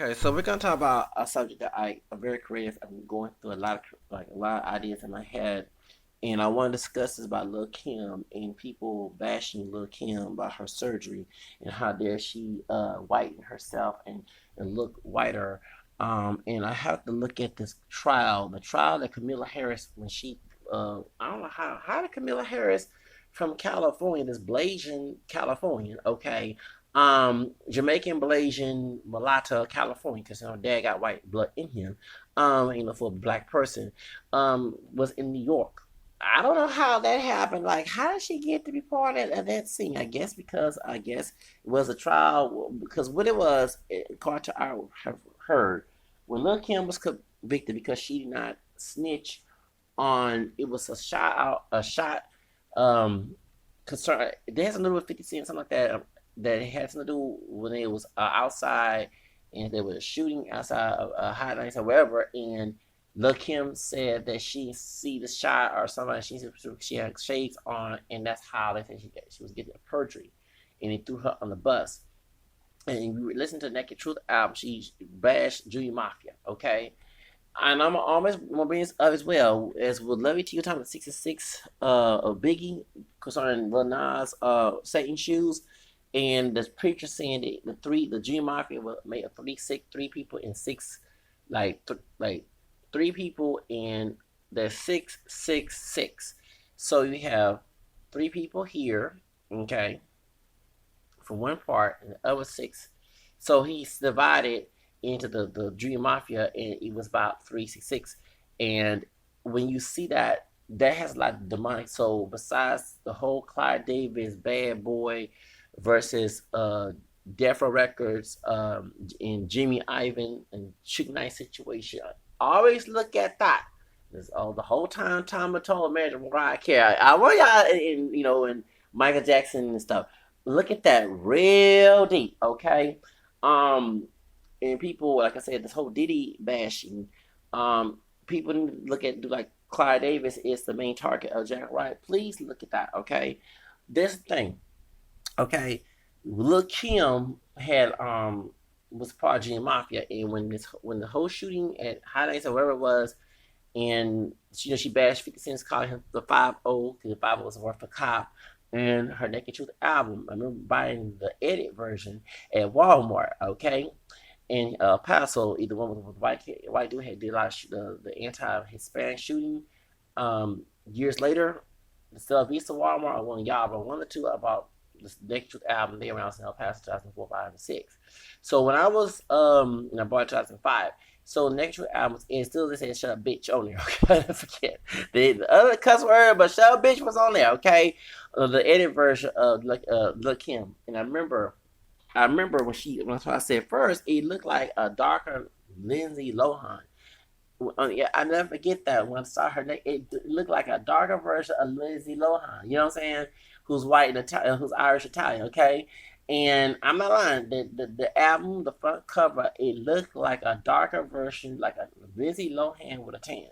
Okay, so we're gonna talk about a subject that I am very creative. I'm going through a lot of ideas in my head, and I want to discuss this about Lil Kim and people bashing Lil Kim about her surgery and how dare she whiten herself and look whiter. And I have to look at this trial, the trial that Camilla Harris when she I don't know how did Camilla Harris from California, this Blasian Californian, okay, Jamaican, Malaysian, mulatto, California, because her dad got white blood in him. For a black person, was in New York. I don't know how that happened. Like, how did she get to be part of that scene? I guess it was a trial because what it was, according to I have heard, when Lil Kim was convicted because she did not snitch on it was a shot concern. It has something to do with 50 Cent, something like that. That it had something to do when it was outside and they were shooting outside of Hot Nights or wherever. And Lil Kim said that she see the shot or somebody she had shades on, and that's how they said she was getting a perjury, and they threw her on the bus. And we listen to the Naked Truth album. She bashed Junior Mafia, okay? And I'm always gonna bring this up as well as with Levy to your time at 66 of Biggie concerning Lil Nas Satan shoes and the preacher saying that the Junior Mafia made a three people in six like three people and there's 666. So you have three people here, okay, for one part and the other six. So he's divided into the Junior Mafia, and it was about 366. And when you see that, that has a lot of demonic. So besides the whole Clyde Davis bad boy versus Death Row Records and Jimmy Ivan and Suge Knight situation, I always look at that. The whole time Tom told Imagine Mariah Carey. I want y'all and Michael Jackson and stuff. Look at that real deep, okay? Um, and people, like I said, this whole Diddy bashing, people look at do like Clyde Davis is the main target of Jack Wright. Please look at that, okay? This thing, okay? Lil Kim had was part of G Mafia, and when the whole shooting at High Nights or wherever it was, and she bashed 50 Cent's calling him the 5-0 because the 5-0 was worth a cop. And her Naked Truth album, I remember buying the edit version at Walmart, okay? In El Paso, either one with white dude had did a lot of the anti-Hispanic shooting. Years later, the Stella Vista Walmart or one of y'all, but one or two about the Naked Truth album. They were out in El Paso 2004, 5, and 6. So when I was and I bought it 2005. So Naked Truth albums and still they say shut up bitch on there. Okay, I forget the other cuss word, but shut up bitch was on there. Okay, the edit version of Lil Kim, and I remember when I said first, it looked like a darker Lindsay Lohan. Yeah, I never forget that when I saw her, it looked like a darker version of Lindsay Lohan. You know what I'm saying? Who's white and Italian, who's Irish Italian. Okay, and I'm not lying. The album, the front cover, it looked like a darker version, like a Lindsay Lohan with a tan.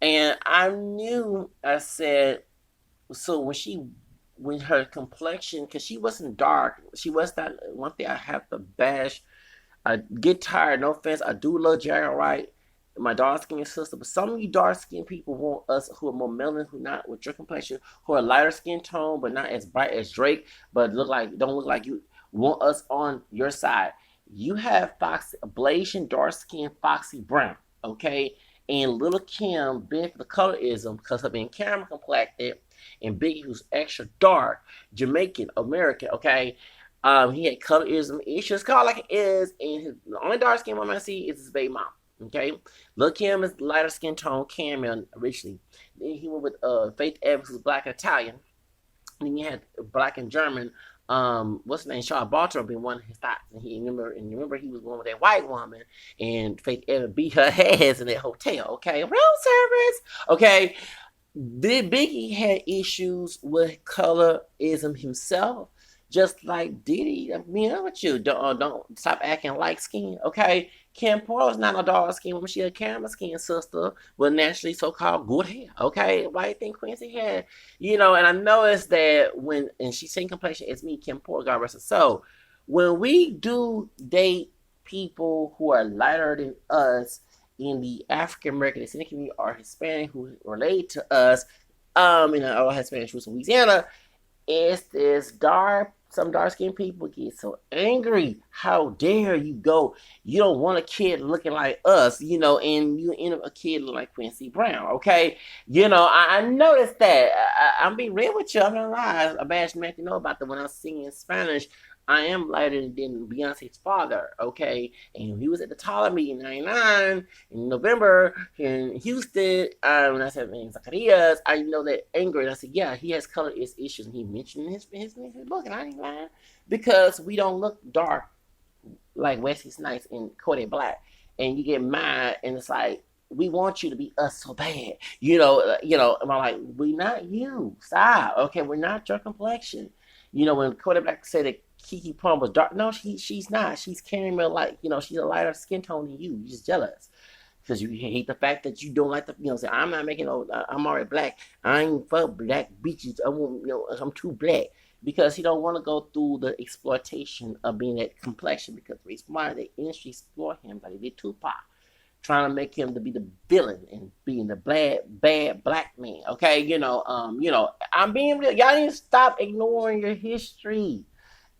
And I knew. I said so when her complexion, because she wasn't dark, she was that one thing I have to bash. I get tired, no offense. I do love Jared Wright, my dark skinned sister, but some of you dark skinned people want us who are more melanin, who not with your complexion, who are lighter skin tone, but not as bright as Drake, but don't look like you, want us on your side. You have Foxy Blasian dark skin Foxy Brown, okay? And Little Kim been for the colorism because of being camera complected, and Biggie who's extra dark, Jamaican American, okay? He had colorism issues, called like it is, and the only dark skin woman I see is his baby mom. Okay, Lil Kim is lighter skin tone, Cameron originally. Then he went with Faith Evans, who's black and Italian. And then you had black and German. What's his name? Sean Baltimore being one of his thoughts, and remember he was one with that white woman, and Faith Evans beat her ass in that hotel. Okay, room service. Okay, Biggie had issues with colorism himself, just like Diddy. I mean, with you, don't stop acting light skin, okay? Kim Porter's not a dark skin woman; she a caramel skin sister with naturally so called good hair, okay? Why do you think Quincy had, And I noticed that and she same complexion as me, Kim Porter, God rest her soul. When we do date people who are lighter than us in the African American descendant community or Hispanic who relate to us, in all Hispanic roots in Louisiana, is this some dark skinned people get so angry. How dare you go? You don't want a kid looking like us, and you end up a kid looking like Quincy Brown, okay? I noticed that. I'm being real with you. I'm not lying. A bad man to know about that when I was singing in Spanish. I am lighter than Beyonce's father, okay? And he was at the Tyler meeting in '99 in November in Houston. When I said, man, Zacarias, I know that anger. And I said, yeah, he has color issues. And he mentioned his book, and I ain't lying. Because we don't look dark like Wesley Snipes and Kodak Black. And you get mad, and it's like, we want you to be us so bad. And I'm like, we not you. Stop. Okay, we're not your complexion. When Kodak Black said that Kiki Palmer was dark, no, she's not. She's carrying me like, she's a lighter skin tone than you. You're just jealous because you hate the fact that you don't like the, say, I'm not making I'm already black. I ain't fuck black bitches. I'm too black because he don't want to go through the exploitation of being that complexion because the reason why the industry exploit him like they did Tupac, trying to make him to be the villain and being the bad black man. Okay, I'm being real. Y'all need to stop ignoring your history.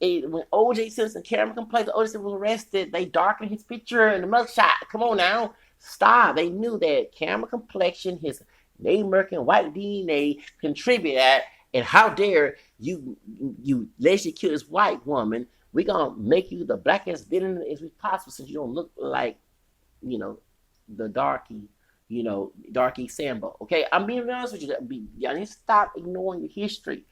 When O.J. Simpson, Cameron complained that O.J. Simpson was arrested, they darkened his picture in the mugshot. Come on now. Stop. They knew that Cameron complexion, his Native American white DNA contributed. And how dare you allegedly kill this white woman? We're going to make you the blackest villain as we possible since you don't look like, the darky Sambo. Okay, I'm being honest with you. Y'all need to stop ignoring your history.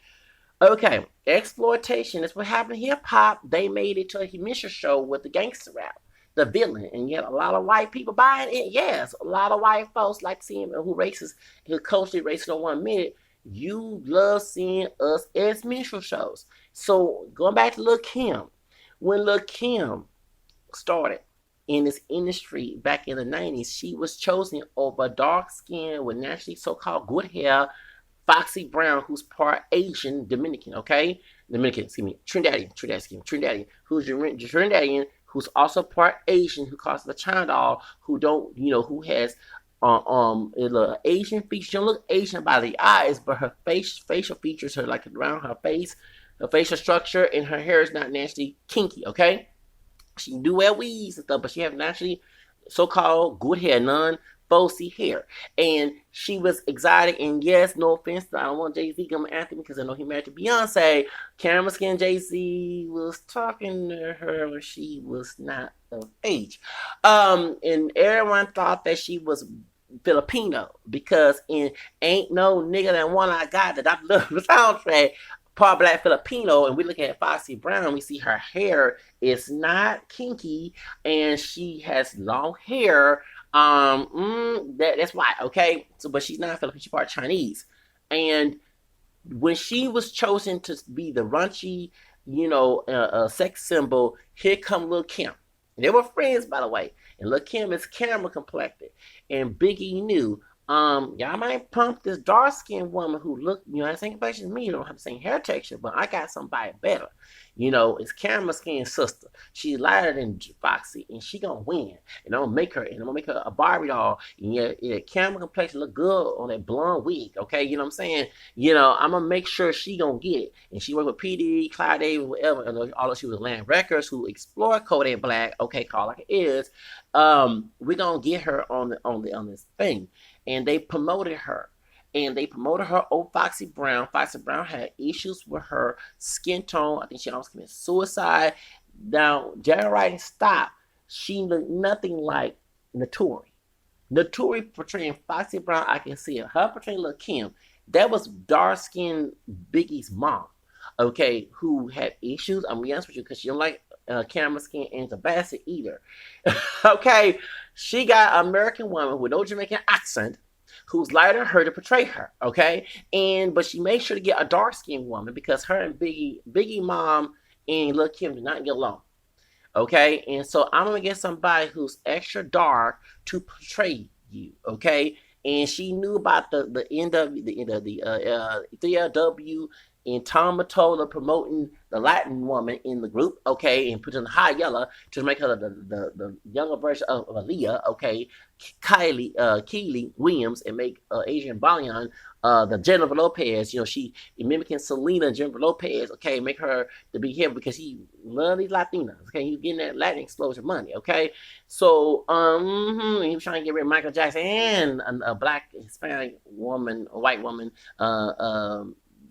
Okay, exploitation. That's what happened to hip hop. They made it to a minstrel show with the gangster rap, the villain, and yet a lot of white people buying it. Yes, a lot of white folks like seeing who racist, who culturally racist on 1 minute. You love seeing us as minstrel shows. So going back to Lil Kim, when Lil Kim started in this industry back in the 90s, she was chosen over dark skin with naturally so-called good hair Foxy Brown, who's part Asian Dominican, okay? Trinidadian, who's Trinidadian, who's also part Asian, who calls the China doll, who has Asian features. She don't look Asian by the eyes, but her facial features, her like around her face, her facial structure, and her hair is not naturally kinky, okay? She do wear weaves and stuff, but she have naturally so-called good hair, non-falsy hair. And she was exotic, and yes, no offense, I don't want Jay-Z coming after me because I know he married to Beyonce. Camera Skin Jay-Z was talking to her when she was not of age. And everyone thought that she was Filipino because in Ain't No Nigga That One I Got that I love the soundtrack, part black Filipino, and we look at Foxy Brown, we see her hair is not kinky, and she has long hair. That's why, okay. So, but she's not Filipino; she's part Chinese. And when she was chosen to be the raunchy, sex symbol, here come Lil Kim. And they were friends, by the way. And Lil Kim is camera complected, and Biggie knew. Y'all might pump this dark skinned woman who look, the same complexion as me, don't have the same hair texture, but I got somebody better. It's Camera Skin sister. She's lighter than Foxy, and she gonna win. And I'm gonna make her a Barbie doll. And yeah, Camera complexion look good on that blonde wig. Okay, you know what I'm saying? I'm gonna make sure she gonna get it. And she worked with PD, Clyde Davis, whatever. And all of she was Land Records who explored Kodak Black. Okay, call like it is. We're gonna get her on this thing. And they promoted her. And they promoted her over Foxy Brown. Foxy Brown had issues with her skin tone. I think she almost committed suicide. Now, Jerry Writing stopped. She looked nothing like Notori. Notori portraying Foxy Brown, I can see it. Her portraying Lil Kim. That was dark-skinned Biggie's mom, okay, who had issues. I'm going to be honest with you because she don't like Camera Skin and the Bassett either. Okay, she got an American woman with no Jamaican accent who's lighter her to portray her, okay? But she made sure to get a dark-skinned woman because her and Biggie mom and Lil Kim did not get along, okay? And so I'm going to get somebody who's extra dark to portray you, okay? And she knew about the NW, the 3LW and Tom Mottola promoting the Latin woman in the group, okay, and put in high yellow to make her the younger version of Aaliyah, okay, Keely Williams, and make Adrian Balion the Jennifer Lopez. She mimicking Selena Jennifer Lopez, okay, make her to be here because he love these Latinas, okay, he getting that Latin explosion money, okay. So he was trying to get rid of Michael Jackson and a black Hispanic woman, a white woman,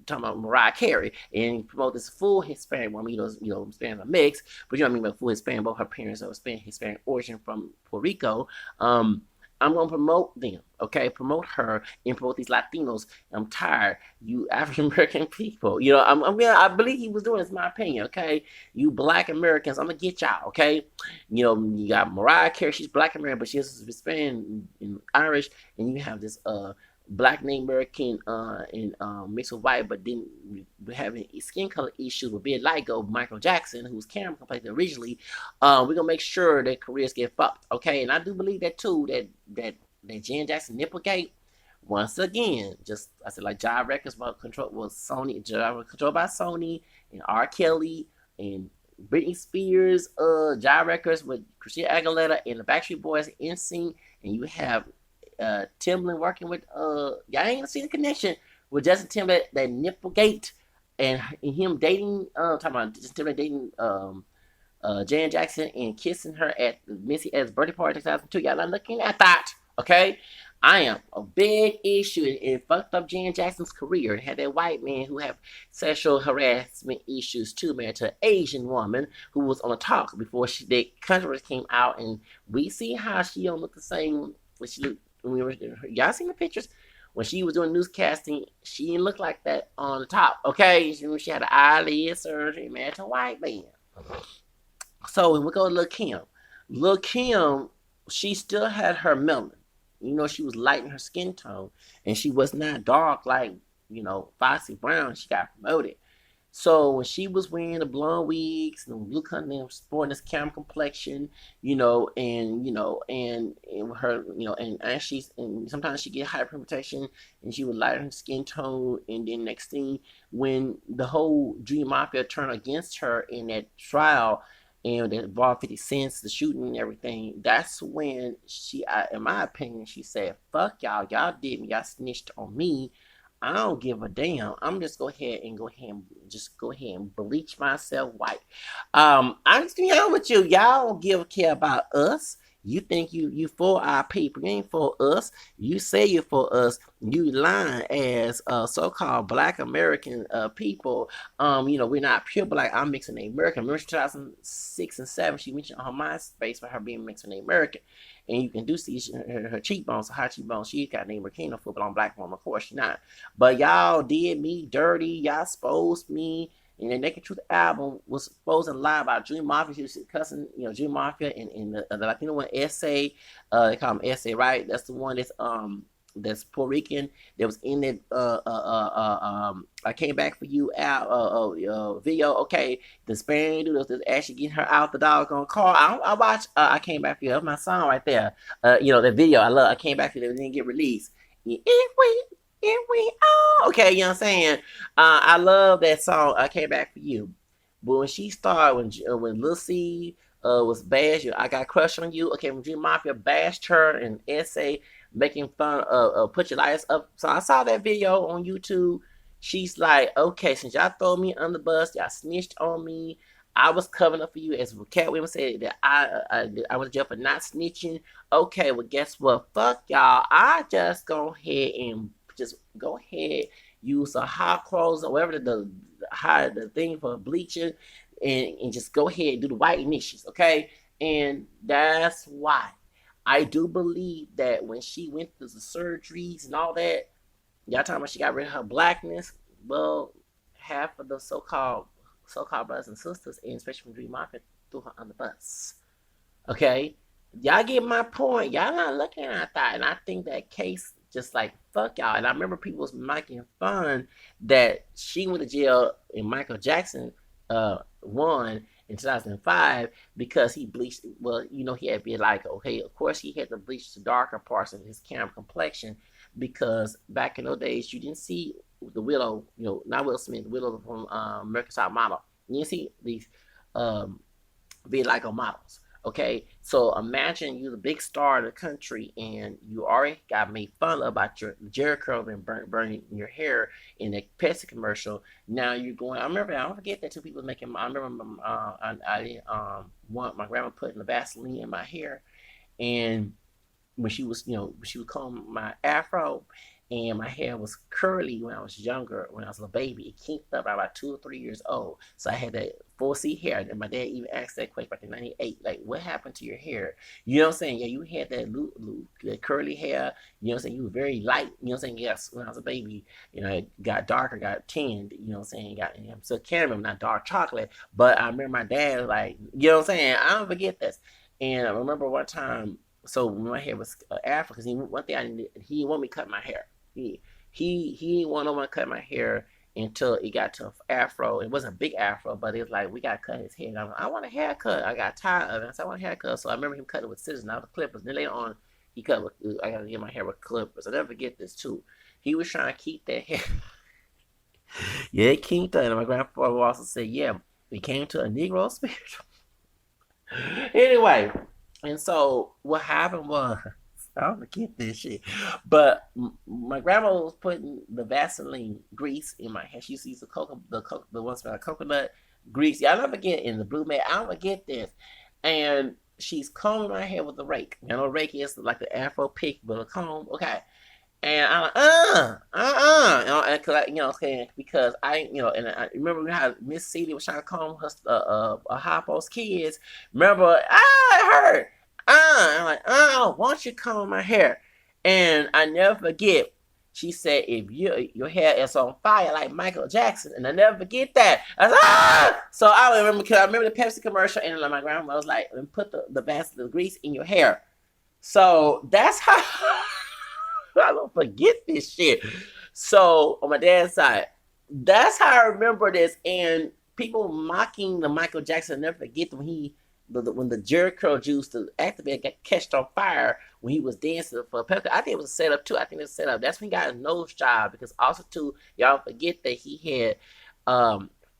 talking about Mariah Carey, and promote this full Hispanic woman, Hispanic mix, but you know what I mean, but full Hispanic, both her parents are Hispanic origin from Puerto Rico. I'm gonna promote them, okay? Promote her and promote these Latinos. I'm tired, you African American people. I believe he was doing this, in my opinion, okay? You Black Americans, I'm gonna get y'all, okay? You got Mariah Carey, she's Black American, but she's Hispanic and Irish, and you have this Black Native American and mixed with white, but then we're having skin color issues with Big Ligo, Michael Jackson, who was camera completed originally. We're gonna make sure that careers get fucked, okay? And I do believe that too. That Jan Jackson Nipplegate, once again, just I said, like Jive Records was controlled by Sony and R. Kelly and Britney Spears, Jive Records with Christina Aguilera and the Backstreet Boys, NSYNC, and you have Timbaland working with y'all ain't gonna see the connection with Justin Timberlake, that Nipplegate, and him dating talking about Justin Timberlake dating Jan Jackson and kissing her at Missy Elliot's birthday party in 2002. Y'all not looking at that, okay? I am a big issue. It fucked up Jan Jackson's career. It had that white man who have sexual harassment issues too, married to an Asian woman who was on a talk before the controversy came out, and we see how she don't look the same when she looked. Y'all seen the pictures when she was doing newscasting? She didn't look like that on the top, okay? She had an eyelid surgery, married to a white man. So when we go to Lil Kim, she still had her melanin. She was light in her skin tone, and she was not dark like Foxy Brown. She got promoted. So when she was wearing the blonde wigs and the blue color, sporting this camel complexion, and her, and sometimes she get hyperpigmentation, and she would lighten her skin tone, and then next thing, when the whole Dream Mafia turned against her in that trial, and that involved 50 Cent, the shooting and everything, that's when in my opinion, she said, "Fuck y'all, y'all did me, y'all snitched on me. I don't give a damn. I'm just go ahead and bleach myself white." I'm just gonna be honest with you. Y'all don't give a care about us. You think you for our people. You ain't for us. You say you're for us. You lying as so-called Black American people. We're not pure Black. I'm mixing American. Remember 2006 and 2007, she mentioned on her MySpace for her being mixed with American. And you can do see her cheekbones, her high cheekbones. She got named Burkina Faso, but on Black woman, of course, she not. But y'all did me dirty. Y'all exposed me. And the Naked Truth album was supposed to lie about Dream Mafia. She was cussing, Dream Mafia and the Latino one, Essay. They call him Essay, right? That's the one that's Puerto Rican. That was in that I Came Back for You video. Okay, the Spanish dude was actually getting her out the doggone car. I watched I Came Back for You. That's my song right there. The video I love. I Came Back for You. It didn't get released. If we okay, you know what I'm saying? I love that song. I Came Back for You. But when she started, when Lil C was bashed, I Got Crush on You. Okay, when Dream Mafia bashed her and Essay making fun of Put Your Lights Up. So I saw that video on YouTube. She's like, okay, since y'all throw me on the bus, y'all snitched on me. I was covering up for you, as Cat Williams said that I was jail for not snitching. Okay, well guess what? Fuck y'all. I just go ahead use a hot clothes or whatever the thing for bleaching, and just go ahead and do the white initials, okay? And that's why I do believe that when she went through the surgeries and all that, y'all talking about she got rid of her blackness. Well, half of the so-called brothers and sisters, and especially from Dream Mafia, threw her on the bus. Okay? Y'all get my point. Y'all not looking at that. And I think that case just like, fuck y'all. And I remember people was making fun that she went to jail and Michael Jackson won in 2005 because he bleached. Well, he had to be like, okay, of course he had to bleach the darker parts of his camera complexion, because back in those days you didn't see the Willow, not Will Smith, Willow from American Top Model. You see these um, vitiligo models. Okay, so imagine you're the big star of the country, and you already got made fun of about your Jerry curl and burning your hair in a Pepsi commercial. Now you're going. I don't forget that two people making. I remember I want my grandma putting the Vaseline in my hair, and when she would comb my afro, and my hair was curly when I was younger, when I was a baby. It kinked up. I was about 2 or 3 years old. So I had that 4C hair. And my dad even asked that question back in 98, like, what happened to your hair? You know what I'm saying? Yeah, you had that curly hair. You know what I'm saying? You were very light. You know what I'm saying? Yes, when I was a baby, it got darker, got tinned. You know what I'm saying? I'm still can't remember, not dark chocolate. But I remember my dad, like, you know what I'm saying? I don't forget this. And I remember one time, so when my hair was afro, because one thing he didn't want me to cut my hair. He didn't want no one to cut my hair until it got to afro. It wasn't a big afro, but it was like we gotta cut his hair. And I want a haircut. I got tired of it. I said I want a haircut. So I remember him cutting with scissors, not with clippers. Then later on, he cut with I gotta get my hair with clippers. I never forget this too. He was trying to keep that hair. Yeah, it kinked up. And my grandfather also said, yeah, we came to a Negro spiritual. Anyway, and so what happened was, I don't forget this shit, but my grandma was putting the Vaseline grease in my hair. She used to use the one smell like coconut grease. Yeah, I never forget in the blue mat. I don't forget this, and she's combing my hair with a rake. Rake is like the Afro pick, but a comb. Okay, and I'm like, and cause because and I remember how Miss Celie was trying to comb her Harpo's kids. Remember, it hurt. I'm like, why don't you comb my hair? And I never forget. She said, if your hair is on fire like Michael Jackson, and I never forget that. I was So I remember because I remember the Pepsi commercial, and my grandma was like, put the grease in your hair. So that's how. I don't forget this shit. So on my dad's side, that's how I remember this. And people mocking the Michael Jackson. I never forget when the Jerry curl juice to activate got catched on fire when he was dancing for Pepsi. I think it was a setup too. I think it was a setup. That's when he got his nose job, because also too, y'all forget that he had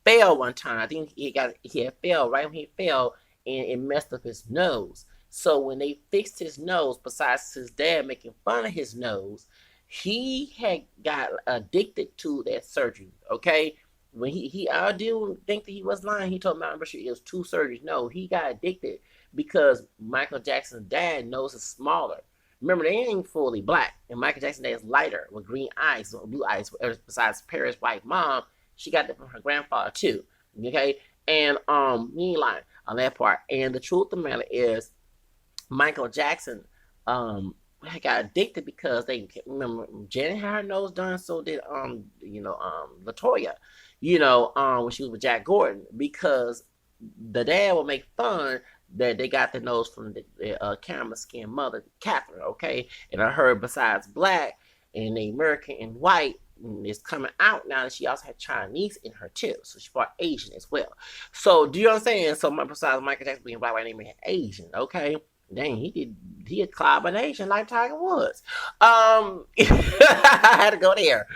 fell one time. I think he had fell right when he fell, and it messed up his nose. So when they fixed his nose, besides his dad making fun of his nose, he had got addicted to that surgery. Okay, when I didn't think that he was lying. He told me, I'm sure it was 2 surgeries. No, he got addicted because Michael Jackson's dad nose is smaller. Remember, they ain't fully black, and Michael Jackson's dad is lighter with green eyes or blue eyes. Besides Paris' white mom, she got that from her grandfather too. Okay, and he ain't lying on that part. And the truth of the matter is, Michael Jackson got addicted because they remember Janet had her nose done, so did Latoya, when she was with Jack Gordon, because the dad would make fun that they got the nose from the camera skin mother, Catherine, okay? And I heard besides black and the American and white, is coming out now that she also had Chinese in her too, so she brought Asian as well. So do you know what I'm saying? So besides Michael Jackson being black, white, name had Asian, okay? Dang, he had combination like Tiger Woods. I had to go there.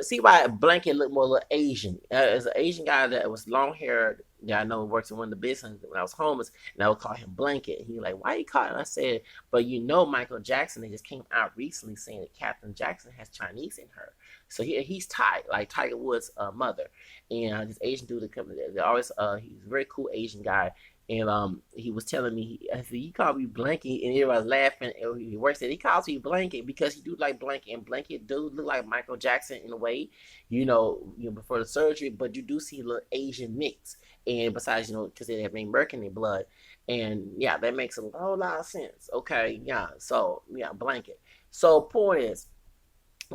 See why Blanket looked more a little Asian. As an Asian guy that was long haired, that I know works in one of the business when I was homeless, and I would call him Blanket. He was like, why you call him? I said, but Michael Jackson, they just came out recently saying that Catherine Jackson has Chinese in her. So he's Thai, like Tiger Woods' mother. And this Asian dude that comes, they always he's a very cool Asian guy. And he was telling me, I said, he called me Blanket, and everybody was laughing. And he works at, he calls me Blanket because he do like Blanket, and Blanket do look like Michael Jackson in a way, before the surgery. But you do see a little Asian mix, and besides, because they have American in their blood, and yeah, that makes a whole lot of sense. Okay, yeah. So yeah, Blanket. So point is,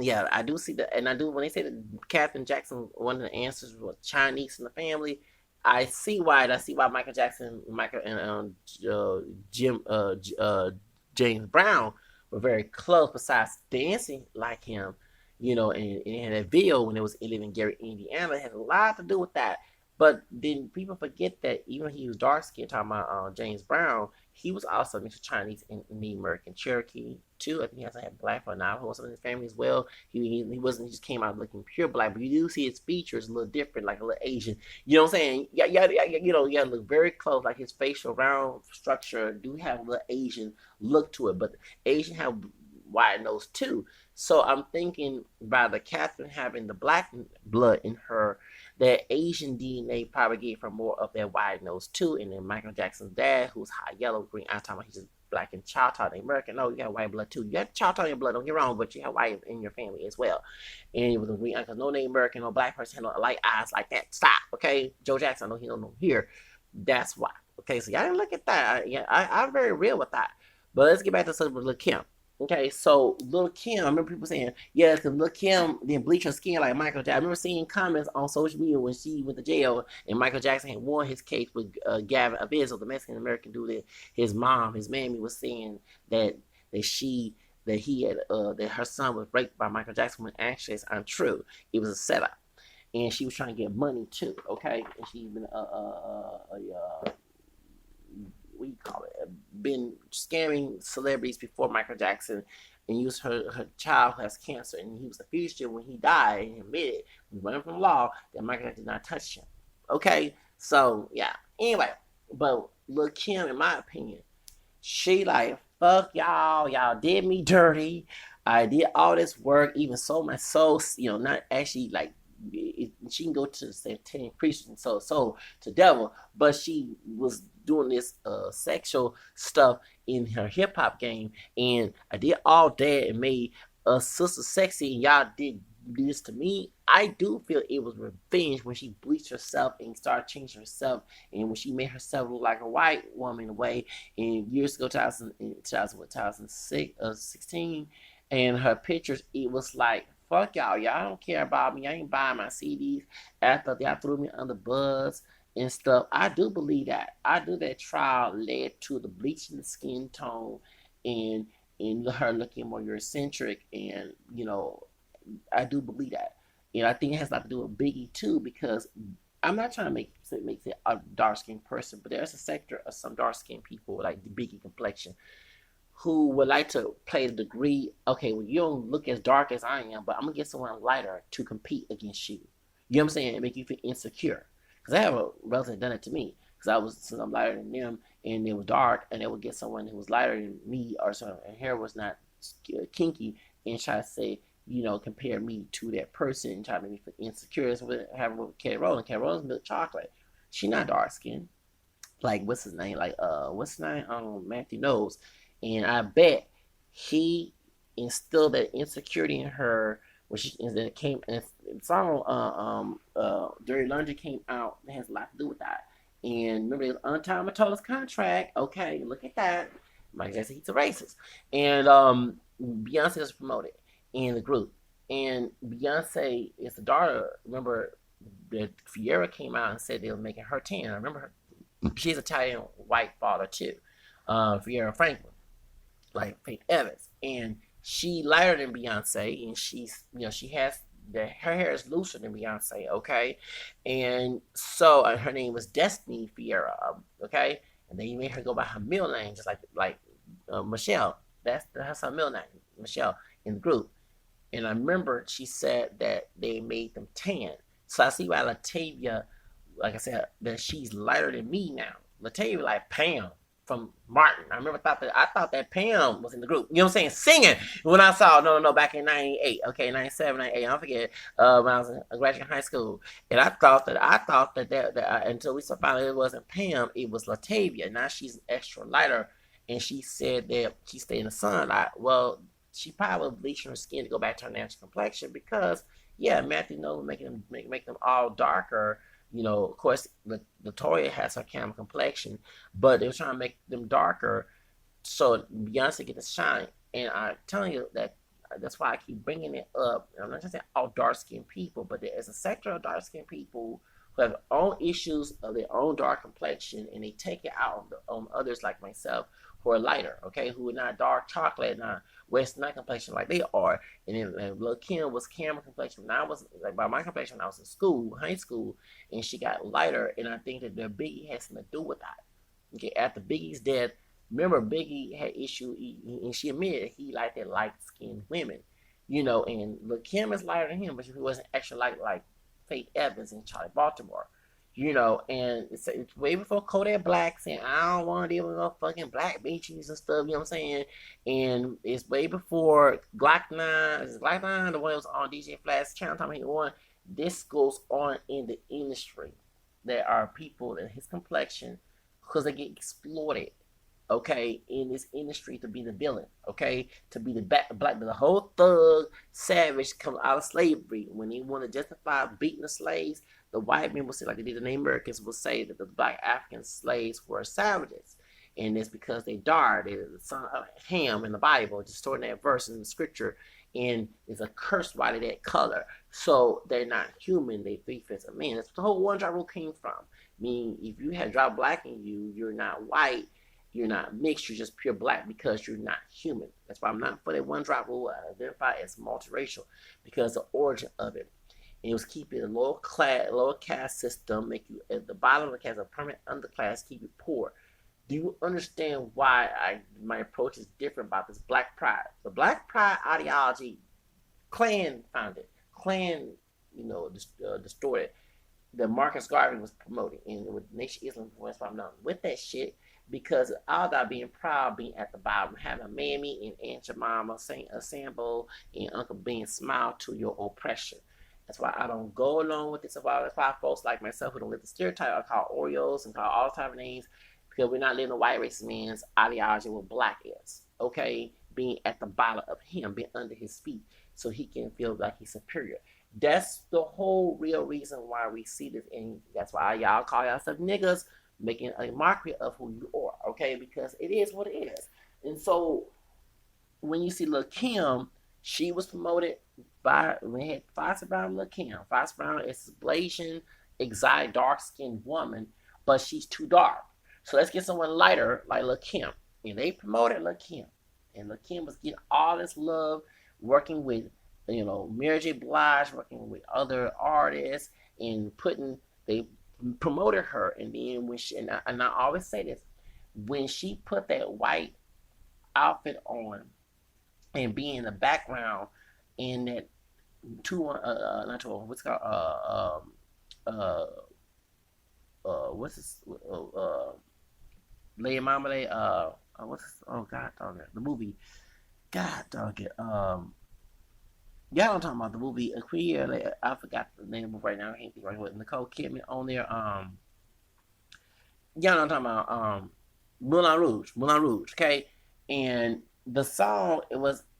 yeah, I do see that, and I do when they say that Catherine Jackson, one of the answers was Chinese in the family. I see why. And I see why Michael Jackson, Michael, and James Brown were very close. Besides dancing like him, and that video when it was living in Gary, Indiana, it had a lot to do with that. But then people forget that even he was dark skinned, talking about James Brown, he was also mixed with Chinese and Native American Cherokee too. I think he also had black or Navajo or something in his family as well. He wasn't, he just came out looking pure black, but you do see his features a little different, like a little Asian. You know what I'm saying? Yeah, you know, you gotta look very close, like his facial round structure do have a little Asian look to it, but Asian have wide nose too. So I'm thinking by the Catherine having the black blood in her, that Asian DNA probably gave her more of that wide nose too. And then Michael Jackson's dad, who's high yellow green, I'm talking about he's just black and Choctaw American. No, you got white blood too. You got Choctaw in your blood, don't get wrong, but you have white in your family as well. And it was a green because no Native American, no black person had no light eyes like that. Stop, okay? Joe Jackson, I know he don't know here. That's why. Okay, so y'all didn't look at that. I'm very real with that. But let's get back to something with Lil Kim. Okay, so Lil Kim, I remember people saying, yeah, because Lil Kim didn't bleach her skin like Michael Jackson. I remember seeing comments on social media when she went to jail and Michael Jackson had won his case with Gavin Avizo, the Mexican American dude that his mom, his mammy, was saying that that he had that her son was raped by Michael Jackson when actually it's untrue. It was a setup, and she was trying to get money too. Okay, and she's been what do you call it, been scamming celebrities before Michael Jackson and used her child who has cancer. And he was a fugitive when he died and admitted, running from law, that Michael Jackson did not touch him. Okay? So, yeah. Anyway, but Lil Kim, in my opinion, she like, fuck y'all. Y'all did me dirty. I did all this work, even sold my soul, not actually like she can go to the Satan priest and soul to devil, but she was doing this sexual stuff in her hip hop game, and I did all that and made a sister sexy, and y'all did this to me. I do feel it was revenge when she bleached herself and started changing herself, and when she made herself look like a white woman in a way. And years ago, 2016, and her pictures, it was like, fuck y'all. Y'all don't care about me. I ain't buying my CDs. After y'all threw me under bus and stuff. I do believe that. I do that trial led to the bleaching the skin tone and her looking more Eurocentric, and I do believe that. And I think it has a lot to do with Biggie too, because I'm not trying to make it a dark skinned person, but there's a sector of some dark skinned people like the Biggie complexion who would like to play the degree, okay, well, you don't look as dark as I am, but I'm going to get someone lighter to compete against you. You know what I'm saying? And make you feel insecure. Because I have a relative done it to me. Because since I'm lighter than them, and it was dark, and they would get someone who was lighter than me, or something, and hair was not kinky, and try to say, compare me to that person, and try to make me feel insecure. That's what happened with Kelly Rowland. Kelly Rowland's milk chocolate. She not dark skinned. Like, what's his name? Like, what's his name? Matthew knows. And I bet he instilled that insecurity in her when it came, and the song Dirty Laundry came out. It has a lot to do with that. And remember, it was Untitled contract. Okay, look at that. Mike Jackson, he's a racist. And Beyonce was promoted in the group. And Beyonce is the daughter. Remember, that Fiera came out and said they were making her tan. I remember her. She's Italian white father too. Fiera Franklin, like Faith Evans, and she lighter than Beyonce, and she's she has her hair is looser than Beyonce, okay, and so her name was Destiny Fiera, okay, and then you made her go by her middle name, just like Michelle. That's her middle name, Michelle, in the group. And I remember she said that they made them tan, so I see why Latavia, like I said, that she's lighter than me now. Latavia like Pam from Martin. I thought that Pam was in the group. You know what I'm saying? Singing when I saw no back in '98, okay, '97, '98. I don't forget when I was graduating high school, and I thought that until we saw finally it wasn't Pam, it was Latavia. Now she's extra lighter, and she said that she stayed in the sun. Well, she probably bleaching her skin to go back to her natural complexion because Matthew knows making them make them all darker. Of course, Latoya has her camel complexion, but they were trying to make them darker so Beyonce get to shine. And I'm telling you that's why I keep bringing it up. I'm not just saying all dark-skinned people, but there is a sector of dark-skinned people who have their own issues of their own dark complexion, and they take it out on others like myself who are lighter, okay, who are not dark chocolate, not West Night complexion like they are. And then Lil Kim was camera complexion. When I was like by my complexion when I was in school, high school, and she got lighter. And I think that the Biggie has something to do with that. Okay, after Biggie's death, remember Biggie had issue, and she admitted he liked that light skinned women, and Lil Kim is lighter than him, but he wasn't actually like Faith Evans and Charlie Baltimore. And it's way before Kodak Black saying, I don't want to deal with no fucking black bitches and stuff, you know what I'm saying? And it's way before Glock 9, is Glock 9 the one that was on DJ Flash channel, time he won. This goes on in the industry. There are people in his complexion, because they get exploited, okay, in this industry to be the villain, okay, to be the black, the whole thug savage come out of slavery. When they want to justify beating the slaves, the white men will say, like they did the Native Americans, will say that the black African slaves were savages. And it's because they died. They're the son of Ham in the Bible, distorting that verse in the scripture. And it's a curse why they that color. So they're not human, they three-fifths of men. That's what the whole one drop rule came from. Meaning, if you have drop black in you, you're not white, you're not mixed, you're just pure black because you're not human. That's why I'm not for that one drop rule. I identify as multiracial because the origin of it. And it was keeping a lower caste system, make you at the bottom of the caste a permanent underclass, keep you poor. Do you understand why my approach is different about this black pride? The black pride ideology, Klan founded, Klan, distorted, that Marcus Garvey was promoting, and with Nation Islam, that's why I'm done with that shit. Because all that being proud, being at the bottom, having a mammy and Aunt Jemima saying a Sambo and Uncle Ben smile to your oppression. That's why I don't go along with this. That's why folks like myself who don't let the stereotype, I call Oreos and call all type of names, because we're not living a white racist man's ideology what black is. Okay, being at the bottom of him, being under his feet, so he can feel like he's superior. That's the whole real reason why we see this, and that's why y'all call yourself niggas, making a mockery of who you are, okay? Because it is what it is. And so when you see Lil Kim, she was promoted by, we had Foster Brown and Lil Kim. Foster Brown is a Blasian, exotic, dark-skinned woman, but she's too dark. So let's get someone lighter like Lil Kim. And they promoted Lil Kim. And Lil Kim was getting all this love, working with Mary J. Blige, working with other artists, and they promoted her. And then when she, and I always say this, when she put that white outfit on and be in the background in that what's this, Lady Marmalade, what's this, oh god dog it, the movie, god dog it, y'all don't talk about the movie Queer. I forgot the name of the movie right now. I can't think right with Nicole Kidman on there. Y'all don't talking about Moulin Rouge. Okay, and the song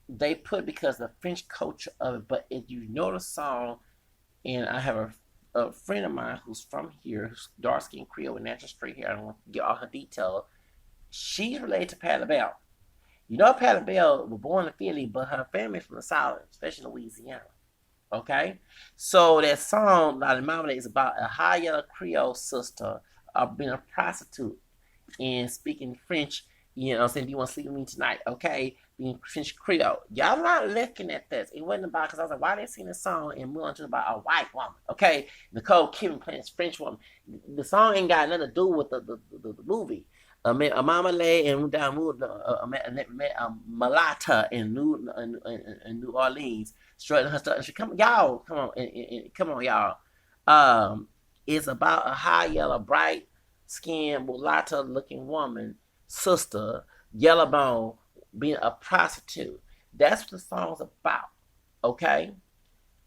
they put because of the French culture of it. But if you know the song, and I have a friend of mine who's from here, who's dark skinned Creole with natural straight hair. I don't want to get all her details. She's related to Patti LaBelle. Patti LaBelle was born in Philly, but her family's from the South, especially Louisiana. Okay? So that song, La Marmalade, is about a high yellow Creole sister being a prostitute and speaking French, saying, do you want to sleep with me tonight? Okay? Being French Creole. Y'all not looking at this. It wasn't about, because I was like, why they sing this song and move on to about a white woman? Okay? Nicole Kidman playing this French woman. The song ain't got nothing to do with the movie. A Marmalade and down Malata in New Orleans, strutting her stuff. Come on, y'all. It's about a high yellow, bright skinned mulatto looking woman, sister, yellow bone, being a prostitute. That's what the song's about. Okay.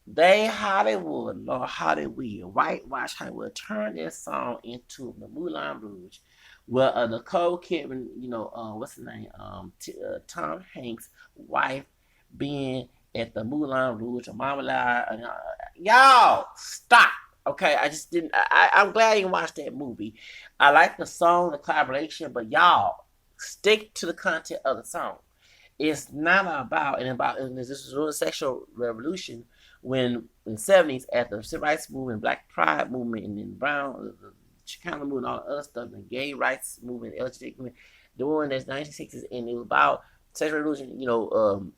They Hollywood, Lord Hollywood, whitewash Hollywood, turn this song into the Moulin Rouge. Well, Nicole Kidman, what's his name? Tom Hanks' wife being at the Moulin Rouge or Marmalade. Y'all, stop. Okay, I just didn't. I'm glad you watched that movie. I like the song, the collaboration, but y'all, stick to the content of the song. It's not about, and this was a sexual revolution when in the 70s at the civil rights movement, Black Pride movement, and then Brown, the Chicano movement, all the other stuff, the gay rights movement, LGBT movement. during the 1960s, and it was about sexual revolution.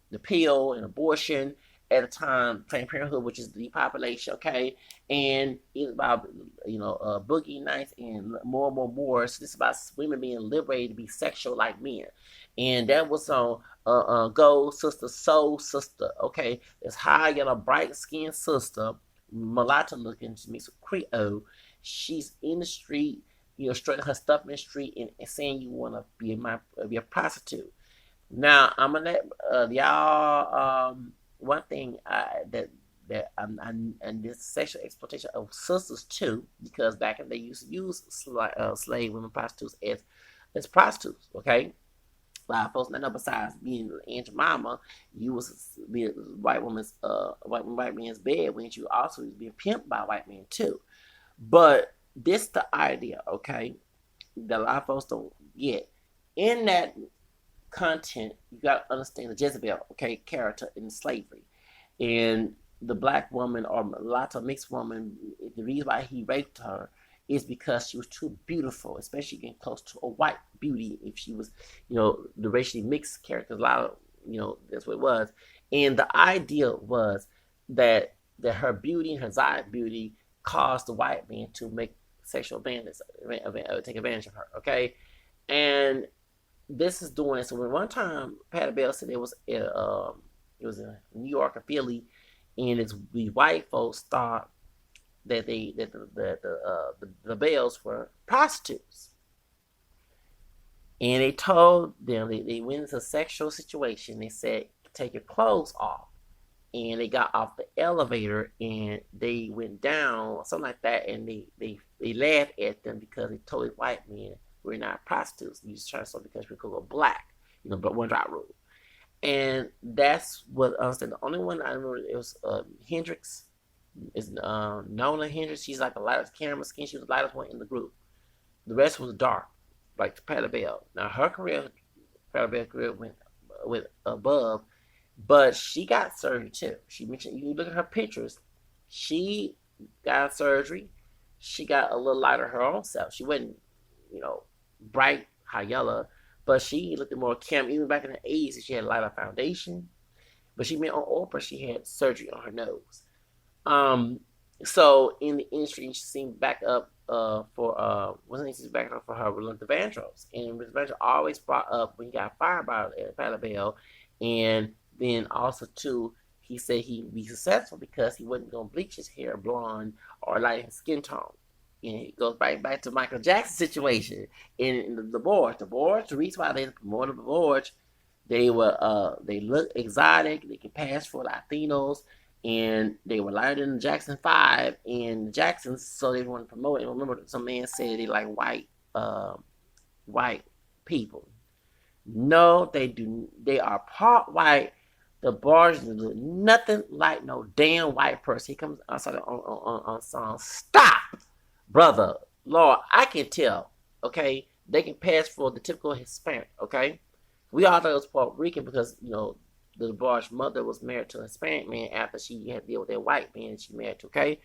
The pill and abortion at the time, Planned Parenthood, which is depopulation. Okay, and it's about boogie nights and more and more more. So this is about women being liberated to be sexual like men, and that was on Gold Sister, Soul Sister. Okay, this high yellow, bright skinned sister, mulatto looking, she makes a Creole. She's in the street, strutting her stuff in the street and saying you want to be a prostitute. Now I'm gonna let y'all one thing and this sexual exploitation of sisters too, because back in they used to use slave women prostitutes as prostitutes. Okay, a lot of folks not know besides being Aunt Jemima, you was be a white man's bed when you also was being pimped by white men too. But this the idea, okay, that a lot of folks don't get. In that content, you got to understand the Jezebel, okay, character in slavery. And the black woman or mulatto mixed woman, the reason why he raped her is because she was too beautiful, especially getting close to a white beauty. If she was, the racially mixed character, a lot of, that's what it was. And the idea was that her beauty and her desired beauty caused the white man to make sexual advantage, take advantage of her. Okay, and this is doing it. So when one time Patty Bell said it was in New York or Philly, and it's the white folks thought that the Bells were prostitutes, and they told them they went into a sexual situation. They said take your clothes off, and they got off the elevator and they went down something like that, and they laughed at them because they told the white men we're not prostitutes. You just trying to say because we could go black, but one drop rule. And that's what I understand. The only one I remember it was Hendrix. Is Nona Hendrix. She's like the lightest camera skin. She was the lightest one in the group. The rest was dark, like Patty Bell. Now her career, Patty Bell's career went above, but she got surgery too. She mentioned you look at her pictures. She got surgery. She got a little lighter her own self. She wasn't, bright high yellow. But she looked at more Kim, even back in the 80s, she had a lot of foundation. But she went on Oprah, she had surgery on her nose. So in the industry, she seemed back up wasn't she back up for her with Luther Vandross. And Mr. Vandross always brought up when he got fired by Patty Bell. And then also, too, he said he'd be successful because he wasn't going to bleach his hair blonde or lighten his skin tone. And it goes right back to Michael Jackson's situation in the Boards. The reason why they promoted the Boards, they look exotic, they can pass for Latinos, and they were lighter than the Jackson 5 and the Jacksons, so they want to promote it. And remember, some man said they like white people. No, they do. They are part white. The bars look nothing like no damn white person. He comes outside on song. Stop! Brother, Lord, I can tell, okay? They can pass for the typical Hispanic, okay? We all thought it was Puerto Rican because, the Bar's mother was married to a Hispanic man after she had to deal with that white man she married to, okay?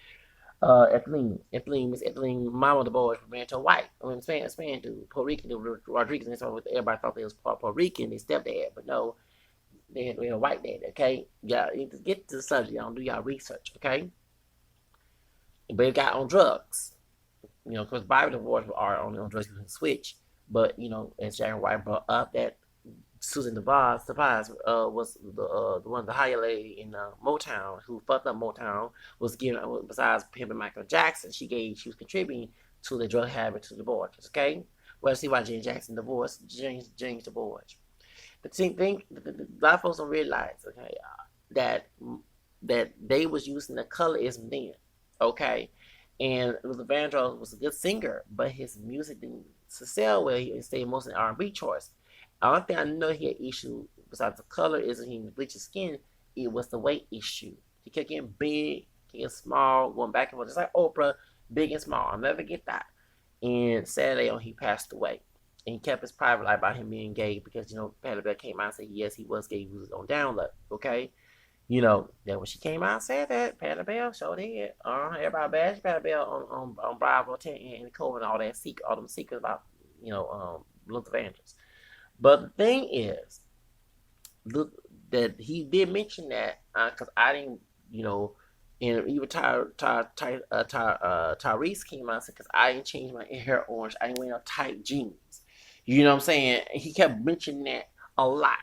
Miss Etheline, mama of the boys were married to a white, Hispanic dude, Puerto Rican dude, Rodriguez, and so everybody thought they was Puerto Rican, they stepdad, but no, they had a white dad, okay? Y'all need to get to the subject, y'all do y'all research, okay? But it got on drugs. Because Bible divorce are only on drugs you can switch. But, as Sharon White brought up, that Susan DeVos was the one, the higher lady in Motown who fucked up Motown, was given, besides pimping Michael Jackson, she was contributing to the drug habit to the divorces, okay? Well, see why James Jackson divorced James divorced. The thing, a lot of folks don't realize, okay, that they was using the colorism then, okay? And Luther Vandross was a good singer, but his music didn't sell well. He stayed mostly in R&B charts. The only thing I know he had issue besides the color is he bleached his skin. It was the weight issue. He kept getting big, getting small, going back and forth, just like Oprah, big and small. I'll never get that. And sadly, he passed away. And he kept his private life about him being gay because, Patty Bell came out and said, yes, he was gay. He was on down low, okay? That when she came out and said that, Patty Bell showed it. Everybody bashed Patty Bell on Bravo 10 and COVID and all that all them secrets about, Luther Vandross. But the thing is, look, that he did mention that because I didn't, you know, and even Tyrese came out and said because I didn't change my hair orange, I didn't wear no tight jeans. You know what I'm saying? He kept mentioning that a lot.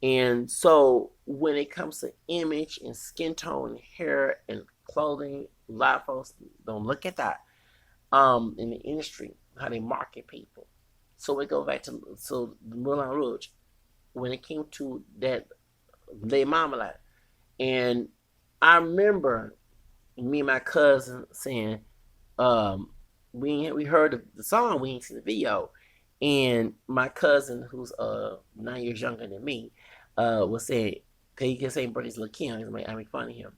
And so when it comes to image and skin tone, hair and clothing, a lot of folks don't look at that. In the industry, how they market people. So we go back to the Moulin Rouge when it came to that Le Marmalade. And I remember me and my cousin saying, um, we heard the song, we ain't seen the video. And my cousin, who's 9 years younger than me, was saying, cause he kept saying birthday's Lil Kim. I make fun of him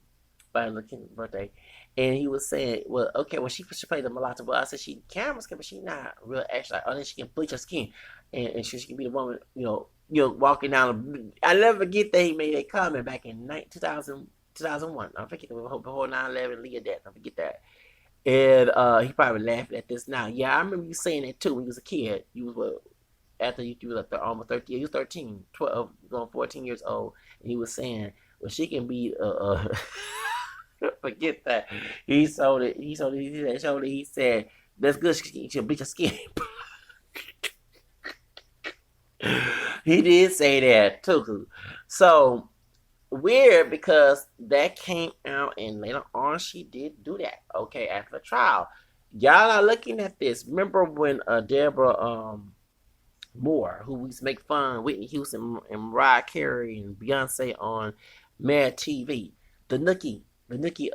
by Lil Kim's birthday. And he was saying, well, okay, well, she should play the mulatto, but I said she can, but she not real actually. Like, oh, then she can bleach her skin, and she can be the woman, walking down. I never forget that he made a comment back in 2001. I forget the whole 9/11 Leah death. I forget that. And he probably laughing at this now. Yeah, I remember you saying that too when you was a kid. You was what, after you was like almost 13. You was 13, 12, going 14 years old, and he was saying, well, she can be forget that. He sold it. He sold it. He said, that's good. She'll bleach her skin. He did say that too. So weird because that came out and later on she did do that. Okay, after the trial. Y'all are looking at this. Remember when Deborah Moore, who we used to make fun of Whitney Houston and Mariah Carey and Beyonce on Mad TV, the Nookie, the Nookie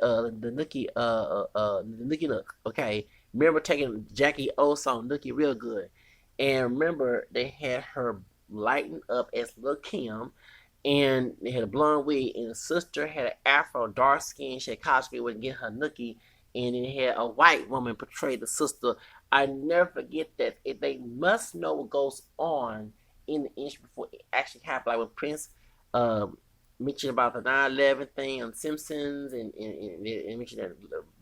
look. Okay, remember taking Jackie O song Nookie real good, and remember they had her lighten up as Lil Kim, and they had a blonde wig, and the sister had an afro, dark skin. She had college degree, wouldn't get her nookie, and then had a white woman portray the sister. I never forget that. If they must know what goes on in the industry before it actually happened. Like when Prince um, mentioned about the 9/11 thing on Simpsons, and mentioned that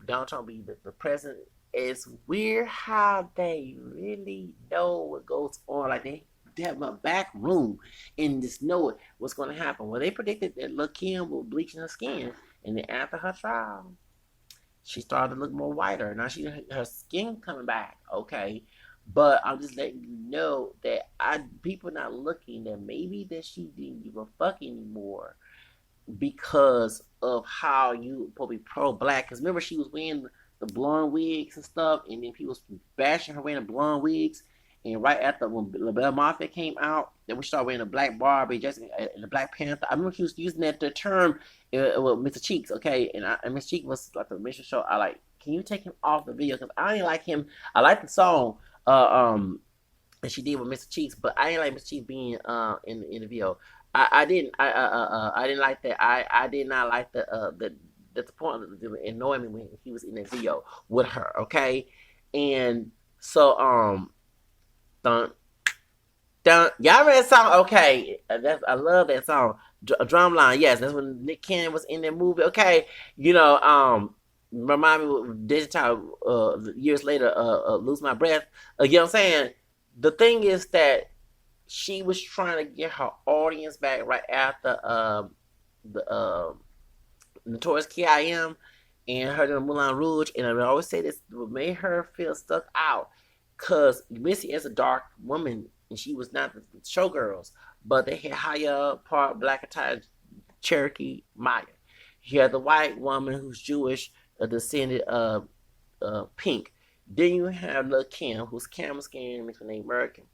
Donald Trump be the president. It's weird how they really know what goes on. Like they have a back room and just know what's going to happen. Well, they predicted that Lil Kim will bleach her skin, and then after her trial, she started to look more whiter. Now her skin coming back, okay. But I'm just letting you know that people not looking that maybe that she didn't give a fuck anymore because of how you probably pro black. Because remember, she was wearing the blonde wigs and stuff, and then people was bashing her wearing the blonde wigs. And right after when La Belle Mafia came out, then we started wearing the Black Barbie, Jessica, and the Black Panther. I remember she was using that the term, well, Mr. Cheeks, okay, and Mr. Cheeks was like the mission show. I like, can you take him off the video? Because I ain't like him. I like the song, that she did with Mr. Cheeks, but I didn't like Mr. Cheeks being in the video. I didn't like that. I did not like the point of annoying me when he was in the video with her. Okay, and so dun dun. Y'all remember that song? Okay, I love that song. Drumline, yes, that's when Nick Cannon was in that movie. Okay, remind me with digital years later. Lose My Breath. You know what I'm saying? The thing is that she was trying to get her audience back right after the Notorious K.I.M. and her in the Moulin Rouge, and I always say this made her feel stuck out, cause Missy is a dark woman and she was not the showgirls, but they had higher part black attire Cherokee Maya. You had the white woman who's Jewish, descended Pink. Then you have Lil Kim, who's camel skin, mixed with Native American.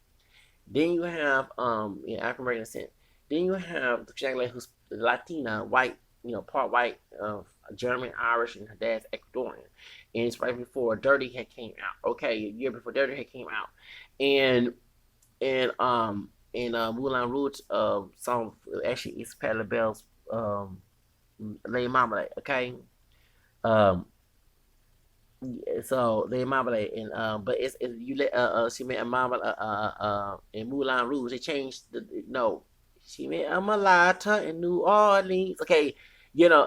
Then you have African American descent. Then you have the young lady who's Latina, white, part white, German, Irish, and her dad's Ecuadorian. And it's right before Dirty had came out. Okay, a year before Dirty had came out, and Moulin Rouge song actually is Patti LaBelle's Lady Marmalade. Okay, um, so they marmalade and but it's you let she made a marmalade in Moulin Rouge. They changed the no, she made a malata in New Orleans. Okay, yeah, you know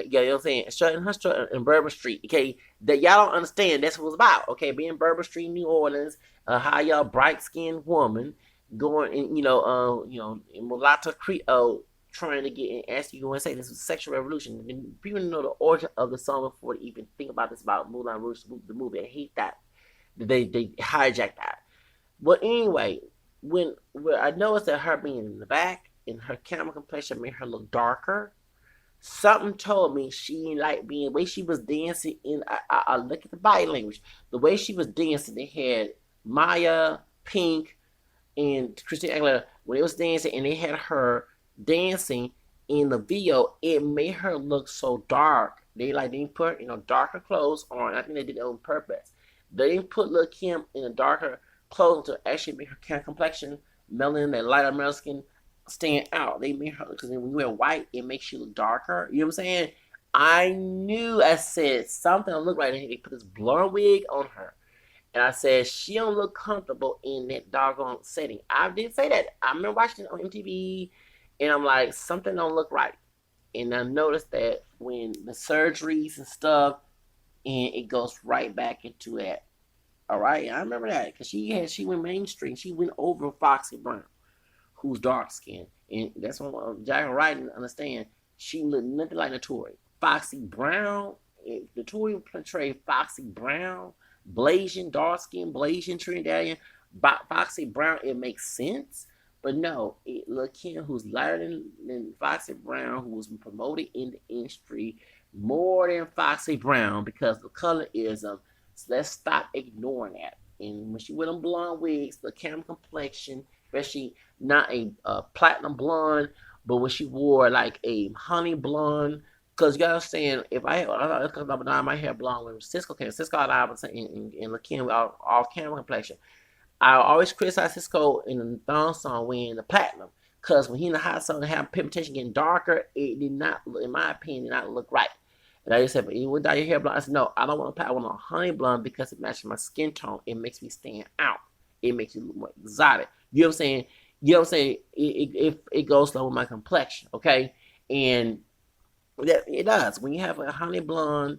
what I'm saying. Strutting her strut in Bourbon Street. Okay, that y'all don't understand. That's what it was about. Okay, being Bourbon Street, New Orleans. How y'all bright skinned woman going and in mulatto Creole trying to get and ask you and say this was a sexual revolution. And people know the origin of the song before they even think about this about Moulin Rouge, the movie. I hate that they hijacked that. But anyway, when I noticed that her being in the back and her camera complexion made her look darker, something told me she didn't like being the way she was dancing. And I look at the body language, the way she was dancing. They had Maya, Pink, and Christina Aguilera when they was dancing, and they had her dancing in the video. It made her look so dark. They didn't put darker clothes on. I think they did it on purpose. They didn't put Lil Kim in a darker clothes to actually make her complexion, melanin, that lighter melanin skin stand out. They made her because when you wear white, it makes you look darker. You know what I'm saying? I knew. I said something don't look right. They put this blonde wig on her. And I said, she don't look comfortable in that doggone setting. I did say that. I remember watching it on MTV, and I'm like, something don't look right. And I noticed that when the surgeries and stuff, and it goes right back into that. All right, I remember that because she went mainstream. She went over Foxy Brown, who's dark skinned, and that's what Jack Wright didn't understand. She looked nothing like Notori. Foxy Brown, Notori portrayed Foxy Brown, Blasian, dark skin, Blasian, Trinidadian. Foxy Brown, it makes sense. But no, Lil Kim, who's lighter than Foxy Brown, who was promoted in the industry more than Foxy Brown because the colorism. So let's stop ignoring that. And when she wear them blonde wigs, the camera complexion, especially not a platinum blonde, but when she wore like a honey blonde, because you gotta understand, if I dye my hair blonde when Cisco came, Cisco and I was in Lil Kim off camera complexion. I always criticize Cisco in the thong song wearing the platinum. Because when he in the hot sun and have pigmentation getting darker, it did not, in my opinion, did not look right. And I just said, but you would dye your hair blonde. I said, no, I don't want to I want a honey blonde because it matches my skin tone. It makes me stand out. It makes you look more exotic. You know what I'm saying? You know what I'm saying? It goes along with my complexion, okay? And it does. When you have a honey blonde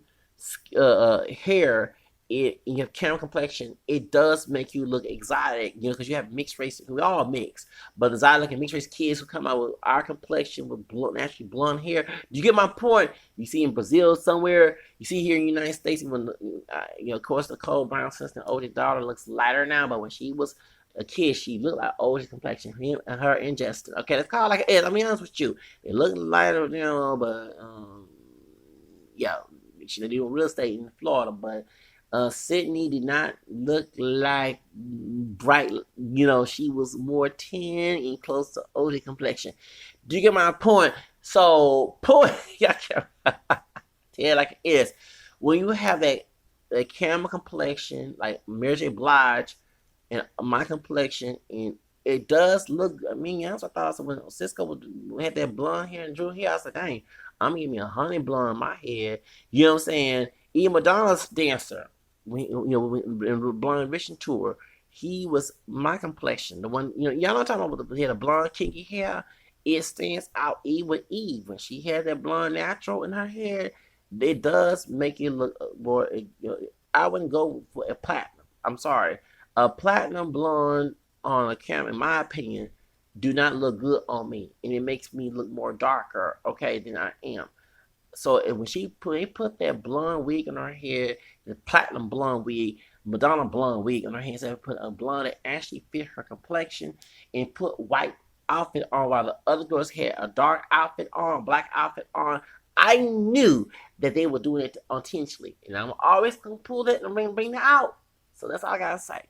hair, in your camera complexion, it does make you look exotic, because you have mixed race. We all mix, but exotic and mixed race kids who come out with our complexion with naturally blonde hair. Do you get my point? You see in Brazil somewhere, you see here in the United States, when of course, Nicole Brown sister, oldest daughter, looks lighter now, but when she was a kid, she looked like oldest complexion. Her and Justin. Okay, let's call it like it is. I'm be honest with you, they look lighter, but yeah, she did real estate in Florida, but. Sydney did not look like bright. She was more tan and close to older complexion. Do you get my point? So, point, yeah, tell like it is. When you have that camera complexion, like Mary J. Blige, and my complexion, and it does look. I mean, I thought when Cisco had that blonde hair and drew hair, I was like, dang, I'm gonna give me a honey blonde in my head. You know what I'm saying? Even Madonna's dancer. In Blonde Vision tour, he was my complexion. The one, y'all know what I'm talking about. He had a blonde, kinky hair. It stands out even with Eve when she had that blonde natural in her hair. It does make it look more. I wouldn't go for a platinum. I'm sorry, a platinum blonde on a camera, in my opinion, do not look good on me, and it makes me look more darker, okay, than I am. So when they put that blonde wig on her head, the platinum blonde wig, Madonna blonde wig on her head, so they put a blonde that actually fit her complexion, and put white outfit on while the other girls had a dark outfit on, black outfit on. I knew that they were doing it intentionally, and I'm always gonna pull that and bring that out. So that's all I gotta say.